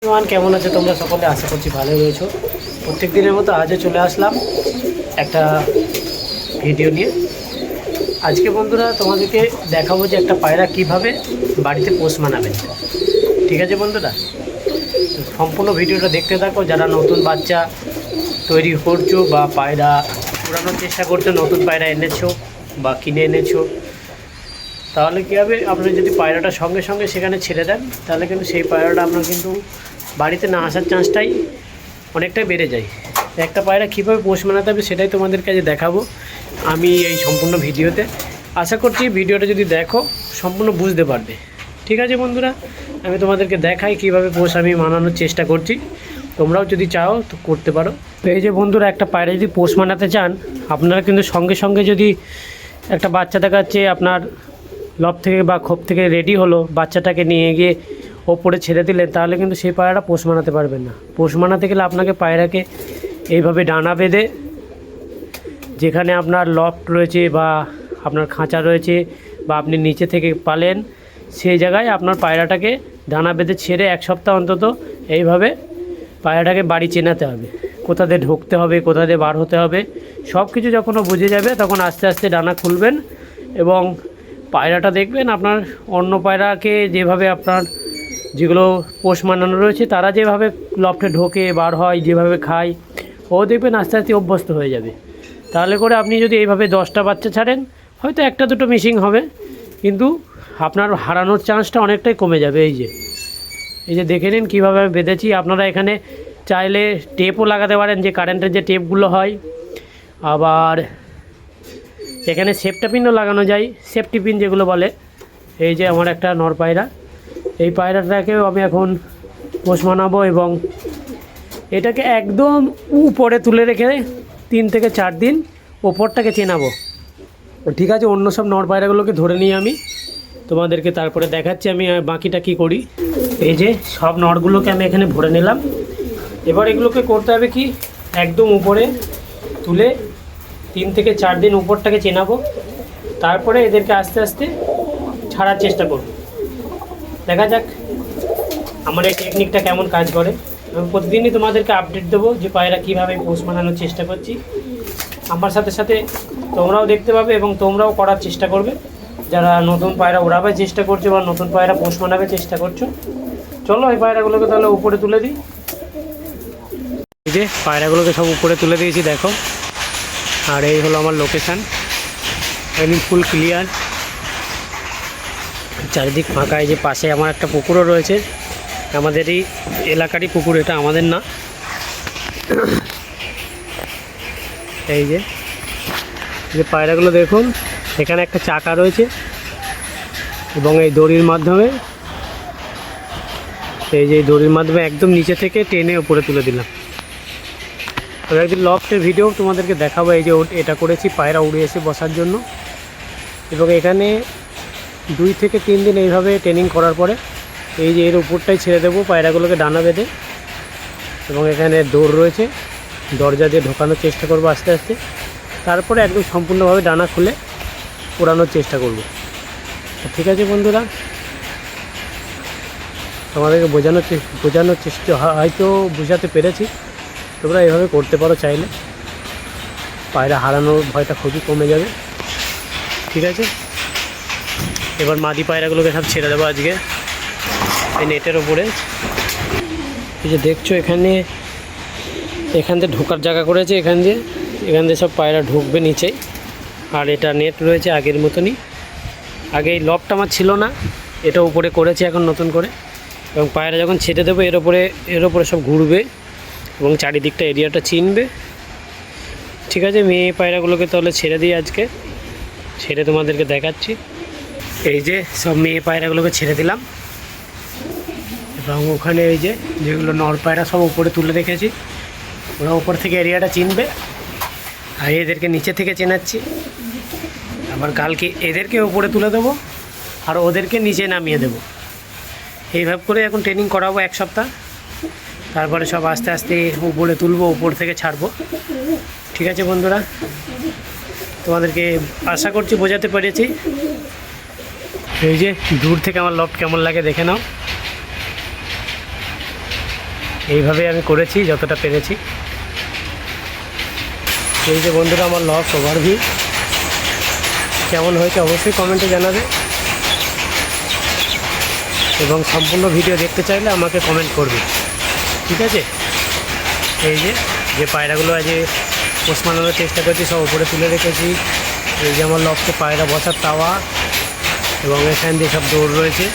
কেমন আছে তোমরা সকলে? আশা করছি ভালো রয়েছো। প্রত্যেক দিনের মতো আজও চলে আসলাম একটা ভিডিও নিয়ে। আজকে বন্ধুরা তোমাদেরকে দেখাবো যে একটা পায়রা কিভাবে বাড়িতে পোষ মানাবে। ঠিক আছে বন্ধুরা, তো সম্পূর্ণ ভিডিওটা দেখতে থাকো। যারা নতুন বাচ্চা তৈরি করছো বা পায়রা উড়ানোর চেষ্টা করছো, নতুন পায়রা এনেছো বা কিনে এনেছো, তাহলে কী হবে, আপনি যদি পায়রাটা সঙ্গে সঙ্গে সেখানে ছেড়ে দেন তাহলে কিন্তু সেই পায়রাটা আপনার কিন্তু বাড়িতে না আসার চান্সটাই অনেকটাই বেড়ে যায়। একটা পায়রা কীভাবে পোষ মানাতে হবে সেটাই তোমাদের কাছে দেখাবো আমি এই সম্পূর্ণ ভিডিওতে। আশা করছি ভিডিওটা যদি দেখো সম্পূর্ণ বুঝতে পারবে। ঠিক আছে বন্ধুরা, আমি তোমাদেরকে দেখাই কীভাবে পোষ আমি মানানোর চেষ্টা করছি। তোমরাও যদি চাও তো করতে পারো। তো এই যে বন্ধুরা, একটা পায়রা যদি পোষ মানাতে চান, আপনারা কিন্তু সঙ্গে সঙ্গে যদি একটা বাচ্চা দেখাচ্ছে আপনার লব থেকে বা খোপ থেকে রেডি হলো, বাচ্চাটাকে নিয়ে গিয়ে ওপরে ছেড়ে দিলেন, তাহলে কিন্তু সেই পায়রাটা পোষ মানাতে পারবেন না। পোষ মানাতে গেলে আপনাকে পায়রাকে এইভাবে ডানা বেঁধে, যেখানে আপনার লফট রয়েছে বা আপনার খাঁচা রয়েছে বা আপনি নিচে থেকে পালেন, সেই জায়গায় আপনার পায়রাটাকে ডানা বেঁধে ছেড়ে এক সপ্তাহ অন্তত এইভাবে পায়রাটাকে বাড়ি চেনাতে হবে। কোথা দিয়ে ঢুকতে হবে, কোথা দিয়ে বার হতে হবে, সব কিছু যখন ও বুঝে যাবে তখন আস্তে আস্তে ডানা খুলবেন এবং পায়রাটা দেখবেন আপনার অন্য পায়রাকে যেভাবে আপনার যেগুলো পোষ মানানো রয়েছে তারা যেভাবে লফটে ঢোকে বার হয়, যেভাবে খায়, ও দেখবেন আস্তে আস্তে অভ্যস্ত হয়ে যাবে। তাহলে করে আপনি যদি এইভাবে 10টা বাচ্চা ছাড়েন, হয়তো একটা দুটো মিসিং হবে, কিন্তু আপনার হারানোর চান্সটা অনেকটাই কমে যাবে। এই যে দেখে নিন কীভাবে আমি বেঁধেছি। আপনারা এখানে চাইলে টেপও লাগাতে পারেন, যে কারেন্টের যে টেপগুলো হয়। আবার এখানে সেফটি পিনও লাগানো যায়, সেফটি পিন যেগুলো বলে। এই যে আমার একটা নর পায়রা, এই পায়রাটাকেও আমি এখন পোষ মানাবো এবং এটাকে একদম উপরে তুলে রেখে 3 থেকে 4 দিন ওপরটাকে চেনাবো। ঠিক আছে, অন্য সব নর পায়রাগুলোকে ধরে নিয়ে আমি তোমাদেরকে তারপরে দেখাচ্ছি আমি বাকিটা কি করি। এই যে সব নরগুলোকে আমি এখানে ভরে নিলাম। এবার এগুলোকে করতে হবে কি, একদম উপরে তুলে 3 থেকে 4 দিন উপরটাকে চেনাবো, তারপরে এদেরকে আস্তে আস্তে ছাড়ার চেষ্টা করব। দেখা যাক আমার এই টেকনিকটা কেমন কাজ করে। আমি প্রতিদিনই তোমাদেরকে আপডেট দেবো যে পায়রা কীভাবে পোষ মানানোর চেষ্টা করছি। আমার সাথে সাথে তোমরাও দেখতে পাবে এবং তোমরাও করার চেষ্টা করবে, যারা নতুন পায়রা ওড়াবার চেষ্টা করছো বা নতুন পায়রা পোষ মানাবে চেষ্টা করছো। চলো এই পায়রাগুলোকে তাহলে উপরে তুলে দিই। এই যে পায়রাগুলোকে সব উপরে তুলে দিয়েছি দেখো, আর এই হলো আমার লোকেশান, একদম ফুল ক্লিয়ার, চারিদিক ফাঁকা। এই যে পাশে আমার একটা পুকুরও রয়েছে, আমাদেরই এলাকারই পুকুর, এটা আমাদের না। এই যে পায়রাগুলো দেখুন, এখানে একটা চাকা রয়েছে এবং এই দড়ির মাধ্যমে, এই যে দড়ির মাধ্যমে একদম নিচে থেকে টেনে উপরে তুলে দিলাম। তো একদিন লফটের ভিডিও তোমাদেরকে দেখাবো। এই যে এটা করেছি পায়রা উড়ে এসে বসার জন্য, এবং এখানে 2 থেকে 3 দিন এইভাবে ট্রেনিং করার পরে এই যে এর উপরটাই ছেড়ে দেবো পায়রাগুলোকে ডানা বেঁধে, এবং এখানে দৌড় রয়েছে, দরজা দিয়ে ঢোকানোর চেষ্টা করবো আস্তে আস্তে, তারপরে একদম সম্পূর্ণভাবে ডানা খুলে ওড়ানোর চেষ্টা করব। ঠিক আছে বন্ধুরা, তোমাদেরকে বোঝানোর চেষ্টা হয়তো বোঝাতে পেরেছি। তোমরা এভাবে করতে পারো চাইলে, পায়রা হারানোর ভয়টা খুবই কমে যাবে। ঠিক আছে, এবার মাদি পায়রাগুলোকে সব ছেড়ে দেবো আজকে এই নেটের ওপরে। এই যে দেখছো এখান দিয়ে ঢোকার জায়গা করেছে, এখান দিয়ে সব পায়রা ঢুকবে নিচে। আর এটা নেট রয়েছে আগের মতনই, আগে এই লবটা আমার ছিল না, এটা উপরে করেছে এখন নতুন করে। এবং পায়রা যখন ছেড়ে দেবো এর ওপরে সব ঘুরবে এবং চারিদিকটা এরিয়াটা চিনবে। ঠিক আছে, মেয়ে পায়রাগুলোকে তাহলে ছেড়ে দিই আজকে, ছেড়ে তোমাদেরকে দেখাচ্ছি। এই যে সব মেয়ে পায়রাগুলোকে ছেড়ে দিলাম, এবং ওখানে এই যেগুলো নর পায়রা সব উপরে তুলে রেখেছি, ওরা উপর থেকে এরিয়াটা চিনবে। আর এদেরকে নিচে থেকে চেনাচ্ছি, আবার কালকে এদেরকে উপরে তুলে দেবো আর ওদেরকে নিচে নামিয়ে দেবো। এইভাবে করে এখন ট্রেনিং করাবো 1 সপ্তাহ, তারপরে সব আস্তে আস্তে উপরে তুলবো, উপর থেকে ছাড়বো। ঠিক আছে বন্ধুরা, তোমাদেরকে আশা করছি বোঝাতে পেরেছি। এই যে দূর থেকে আমার লফট কেমন লাগে দেখে নাও। এইভাবে আমি করেছি যতটা পেরেছি। এই যে বন্ধুরা আমার লফট ওভারভিউ কেমন হয়েছে অবশ্যই কমেন্টে জানাবে, এবং সম্পূর্ণ ভিডিও দেখতে চাইলে আমাকে কমেন্ট করবে, ঠিক আছে। এই যে পায়রাগুলো আজ পোষ মানানোর চেষ্টা করছি সব উপরে তুলে রেখেছি। এই যে আমার লফটে পায়রা বসার তাওয়া, এবং এখান দিয়ে সব দৌড় রয়েছে।